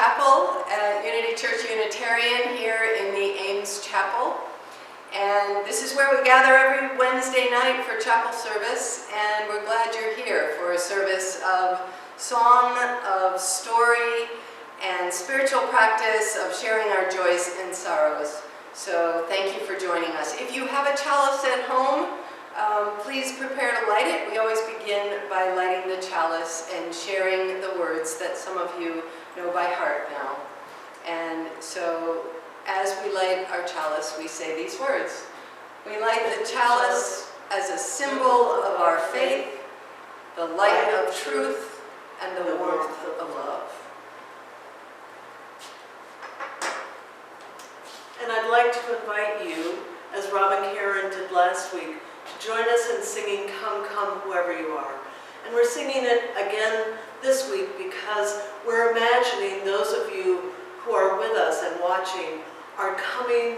chapel at Unity Church-Unitarian here in the Ames Chapel. And this is where we gather every Wednesday night for chapel service, and we're glad you're here for a service of song, of story, and spiritual practice of sharing our joys and sorrows. So thank you for joining us. If you have a chalice at home, please prepare to light it. We always begin by lighting the chalice and sharing the words that some of you know by heart now. And so as we light our chalice, we say these words. We light the chalice as a symbol of our faith, the light of truth, and the warmth of love. And I'd like to invite you, as Robin Karen did last week, to join us in singing Come, Come, Whoever You Are. And we're singing it again this week because we're imagining those of you who are with us and watching are coming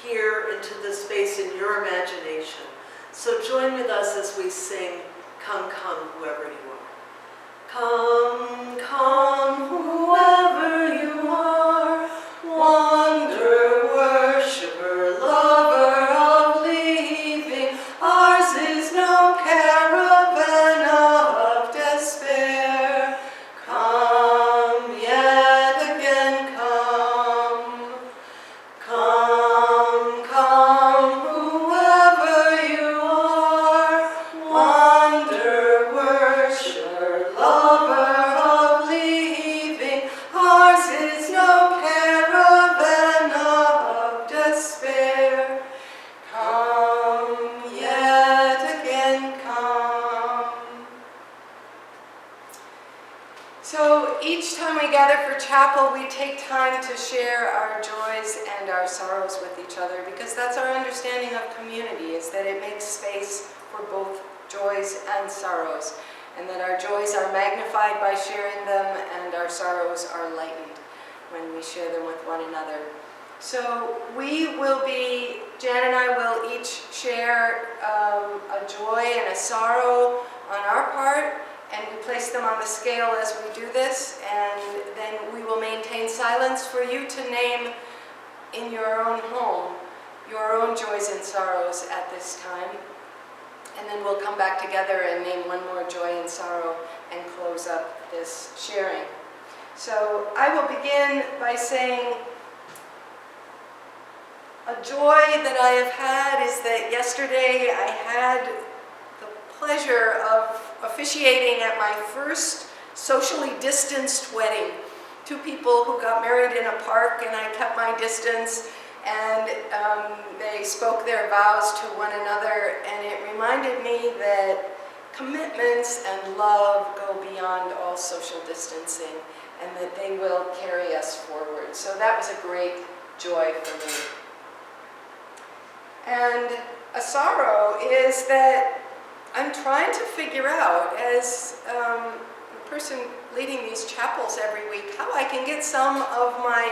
here into this space in your imagination. So join with us as we sing Come, Come, Whoever You Are. Come, come, whoever you are, wonder, worshiper, lover of leaving. Ours is no caravan of despair. Come, yet again come. Come, come, whoever you are, wonder, worshiper, lover of leaving. Ours is no caravan of despair. Come, yet again come. So each time we gather for chapel, we take time to share our joys and our sorrows with each other, because that's our understanding of community, is that it makes space for both joys and sorrows, and that our joys are magnified by sharing them and our sorrows are lightened when we share them with one another. So Jan and I will each share a joy and a sorrow on our part, and we place them on the scale as we do this, and then we will maintain silence for you to name in your own home your own joys and sorrows at this time. And then we'll come back together and name one more joy and sorrow and close up this sharing. So I will begin by saying a joy that I have had is that yesterday I had the pleasure of officiating at my first socially distanced wedding. Two people who got married in a park, and I kept my distance, and they spoke their vows to one another, and it reminded me that commitments and love go beyond all social distancing, and that they will carry us forward. So that was a great joy for me. And a sorrow is that I'm trying to figure out, as the person leading these chapels every week, how I can get some of my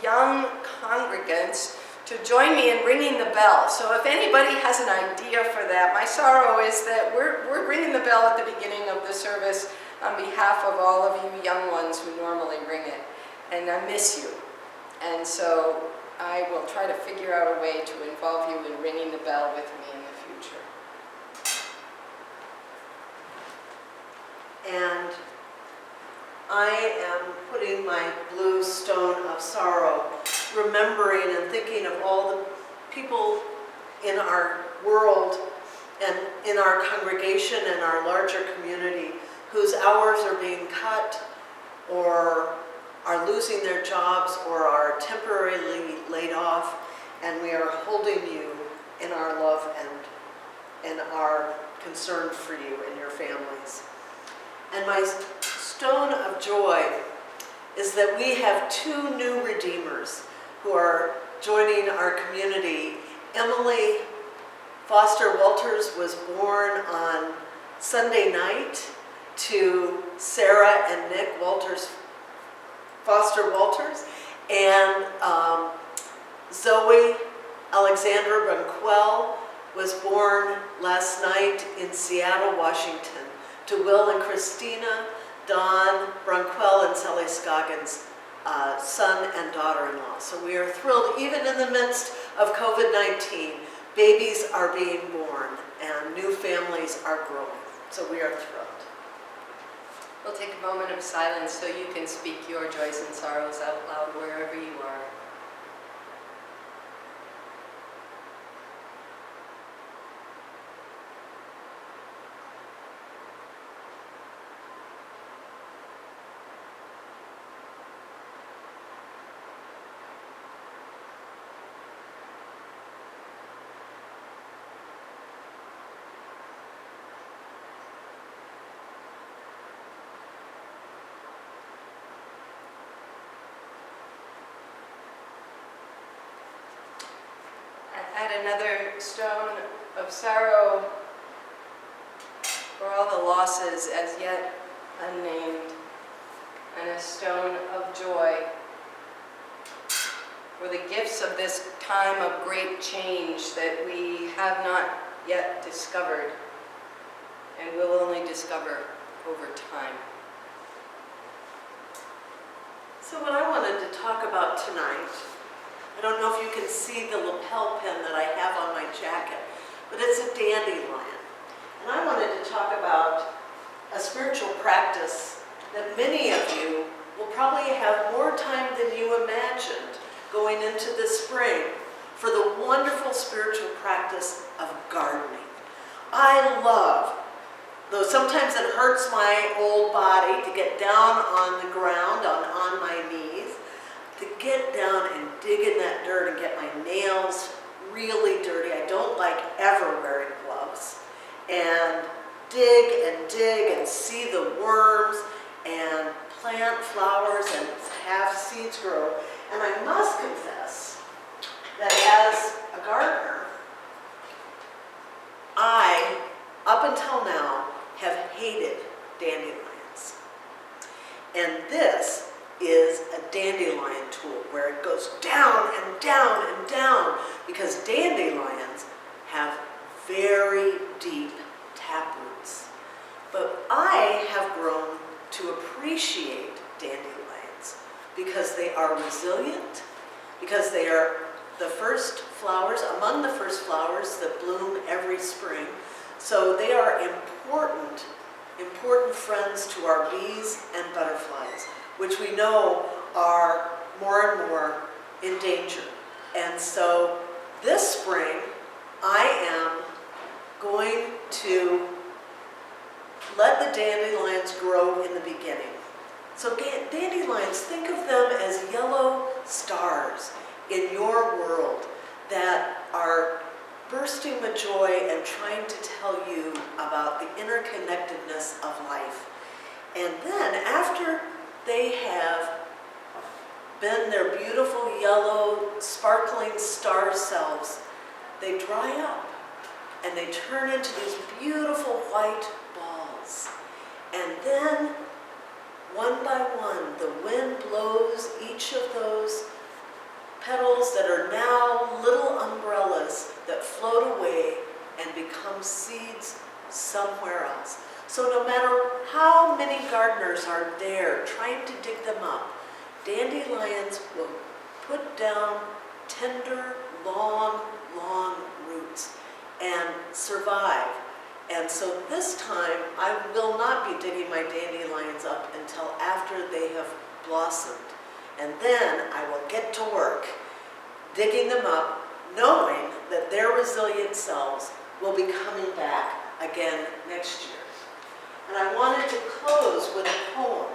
young congregants to join me in ringing the bell. So if anybody has an idea for that, my sorrow is that we're ringing the bell at the beginning of the service on behalf of all of you young ones who normally ring it. And I miss you. And so I will try to figure out a way to involve you in ringing the bell with me in the future. And I am putting my blue stone of sorrow, remembering and thinking of all the people in our world and in our congregation and our larger community whose hours are being cut or are losing their jobs or are temporarily laid off, and we are holding you in our love and our concern for you and your families. And my stone of joy is that we have two new redeemers who are joining our community. Emily Foster Walters was born on Sunday night to Sarah and Nick Foster Walters, and Zoe Alexandra Brunquell was born last night in Seattle, Washington, to Will and Christina, Don Brunquell, and Sally Scoggins son and daughter-in-law. So we are thrilled, even in the midst of COVID-19, babies are being born and new families are growing. So we are thrilled. We'll take a moment of silence so you can speak your joys and sorrows out loud wherever you are. Add another stone of sorrow for all the losses as yet unnamed, and a stone of joy for the gifts of this time of great change that we have not yet discovered and will only discover over time. So what I wanted to talk about tonight, I don't know if you can see the lapel pin that I have on my jacket, but it's a dandelion. And I wanted to talk about a spiritual practice that many of you will probably have more time than you imagined going into the spring for the wonderful spiritual practice of gardening. I love, though sometimes it hurts my old body to get down on the ground, on my knees, to get down and dig in that dirt and get my nails really dirty. I don't like ever wearing gloves. And dig and see the worms and plant flowers and have seeds grow. And I must confess that as a gardener, I, up until now, have hated dandelions. And this is a dandelion tool where it goes down and down and down, because dandelions have very deep taproots. But I have grown to appreciate dandelions because they are resilient, because they are the first flowers, among the first flowers that bloom every spring. So they are important friends to our bees and butterflies, which we know are more and more in danger. And so this spring, I am going to let the dandelions grow in the beginning. So dandelions, think of them as yellow stars in your world that are bursting with joy and trying to tell you about the interconnectedness of life. And then after they have been their beautiful yellow sparkling star selves, they dry up and they turn into these beautiful white balls. And then one by one, the wind blows each of those petals that are now little umbrellas that float away and become seeds somewhere else. So no matter how many gardeners are there trying to dig them up, dandelions will put down tender, long roots and survive. And so this time, I will not be digging my dandelions up until after they have blossomed. And then I will get to work digging them up, knowing that their resilient selves will be coming back again next year. And I wanted to close with a poem,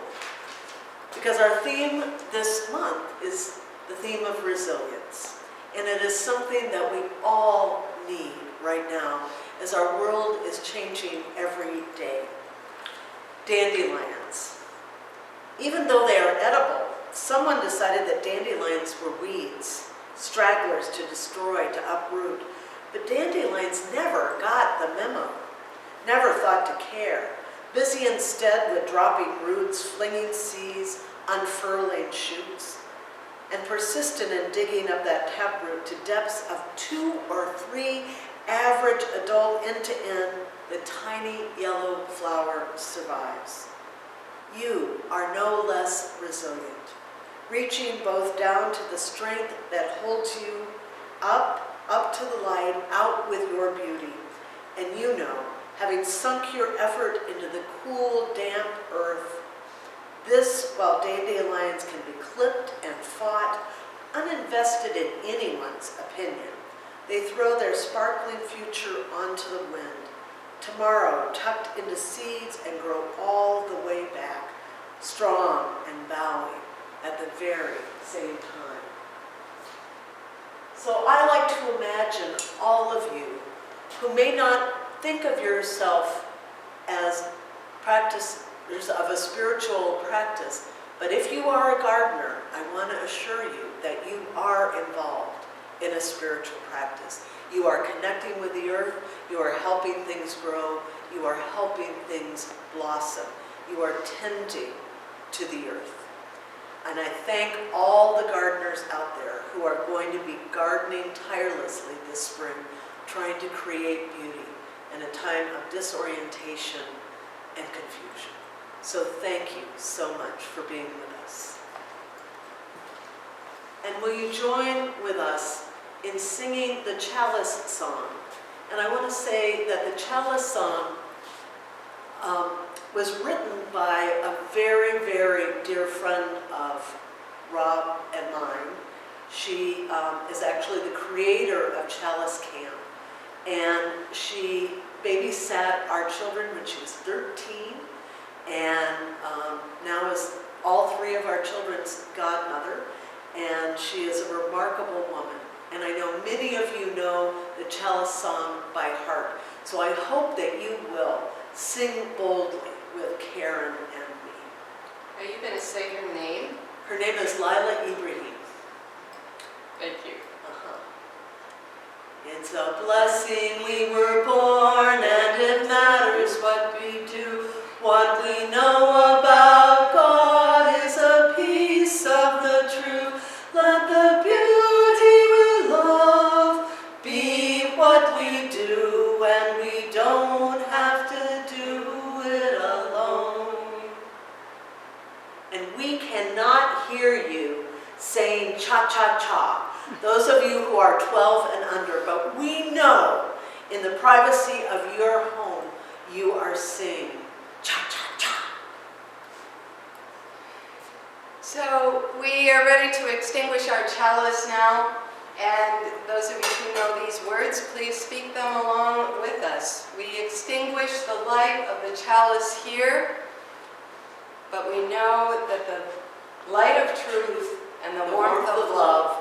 because our theme this month is the theme of resilience. And it is something that we all need right now as our world is changing every day. Dandelions. Even though they are edible, someone decided that dandelions were weeds, stragglers to destroy, to uproot. But dandelions never got the memo, never thought to care. Busy instead with dropping roots, flinging seeds, unfurling shoots, and persistent in digging up that taproot to depths of 2 or 3 average adult end to end, the tiny yellow flower survives. You are no less resilient. reaching both down to the strength that holds you up to the light, out with your beauty. And you know, having sunk your effort into the cool, damp earth, this, while dandelions can be clipped and fought, uninvested in anyone's opinion, they throw their sparkling future onto the wind. Tomorrow, tucked into seeds and grow all the way back, strong and bowing at the very same time. So I like to imagine all of you who may not think of yourself as practitioners of a spiritual practice, but if you are a gardener, I want to assure you that you are involved in a spiritual practice. You are connecting with the earth, you are helping things grow, you are helping things blossom, you are tending to the earth. And I thank all the gardeners out there who are going to be gardening tirelessly this spring, trying to create beauty in a time of disorientation and confusion. So thank you so much for being with us. And will you join with us in singing the Chalice Song? And I want to say that the Chalice Song was written by a very, very dear friend of Rob and mine. She is actually the creator of Chalice Camp, and she babysat our children when she was 13, and now is all three of our children's godmother, and she is a remarkable woman. And I know many of you know the Chalice Song by heart, so I hope that you will sing boldly with Karen and me. Are you going to say her name? Her name is Lila Ibrahim. Thank you. It's a blessing we were born, and it matters what we do. What we know about God is a piece of the truth. Let the beauty we love be what we do, and we don't have to do it alone. And we cannot hear you saying cha-cha-cha. Those of you who are 12 and under, but we know in the privacy of your home, you are singing cha-cha-cha. So we are ready to extinguish our chalice now, and those of you who know these words, please speak them along with us. We extinguish the light of the chalice here, but we know that the light of truth and the warmth of love